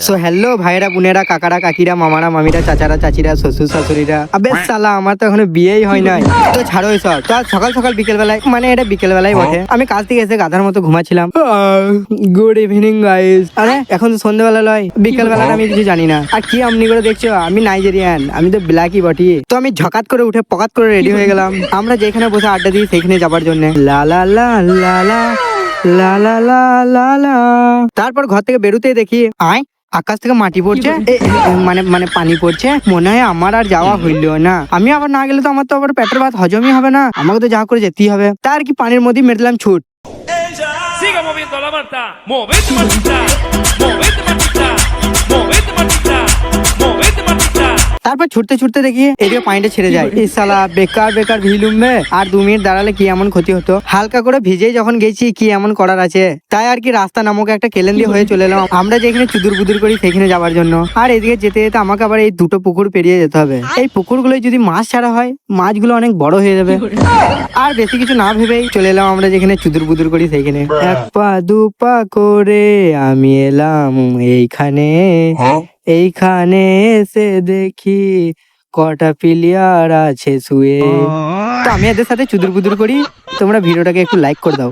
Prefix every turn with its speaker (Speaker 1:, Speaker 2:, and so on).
Speaker 1: So hello ভাইরা বোনেরা কাকারা কাকিরা মামারা মামিরা চাচারা চাচিরা শ্বশুর শাশুড়িরা আবে সালা আমার তো এখনো বিয়েই হয় নাই। তো ছাড়ো এসব, তো আজ সকাল সকাল বিকেল বেলায়, মানে এটা বিকেল বেলায় বটে, আমি কাজ থেকে এসে গাধার মতো ঘুমাচ্ছিলাম। Good evening guys. আরে এখন তো সন্ধ্যাবেলা লয়, বিকেল বেলাটা আমি কিছু জানি না। আর কি আমনি করে দেখছো, আমি নাইজেরিয়ান, আমি তো ব্ল্যাকই বটি। তো আমি ঝকাত করে উঠে পকাত করে রেডি হয়ে গেলাম আমরা যেখানে বসে আড্ডা দিই সেখানে যাবার জন্য। লা লা লা লা লা লা লা লা লা লা। তারপর ঘর থেকে বেরোতেই দেখি আয় আকাশ থেকে মাটি পড়ছে, মানে মানে পানি পড়ছে। মনে হয় আমার আর যাওয়া হইলো না। আমি আবার না গেলে তো আমার তো আবার পেটের ভাত হজমই হবে না, আমাকে তো যা করে যেতেই হবে। তার কি পানির মধ্যে মেরে দিলাম ছুট।
Speaker 2: Siga moviendo la manta, movete matita, movete matita, movete matita, movete matita.
Speaker 1: তারপর ছুটতে ছুটতে দেখি এদিকে পানিটা ছেড়ে যায়। এই শালা বেকার বেকার ভিলুমবে, আর 2 মিনিট দাঁড়ালে কি এমন ক্ষতি হতো। হালকা করে ভিজেই যখন গেছি কি এমন করার আছে, তাই আর কি রাস্তা নামক একটা কেলেন্দি হয়ে চলে এলাম আমরা যেখানে চুদুর বুদুর করি সেখানে যাওয়ার জন্য। আর এদিকে যেতে যেতে আমাকে আবার এই 2টো পুকুর পেরিয়ে যেতে হবে। এই পুকুরগুলোয় যদি মাছ ছাড়া হয়, মাছগুলো অনেক বড় হয়ে যাবে। আর বেশি কিছু না ভেবেই চলে এলাম আমরা যেখানে চুদুর বুদুর করি সেইখানে। 1 পা 2 পা করে আমি এলাম এইখানে, এইখানে এসে দেখি কটা প্লেয়ার আছে শুয়ে। তো আমি এদের সাথে চুদুর বুদুর করি, তোমরা ভিডিওটাকে একটু লাইক করে দাও।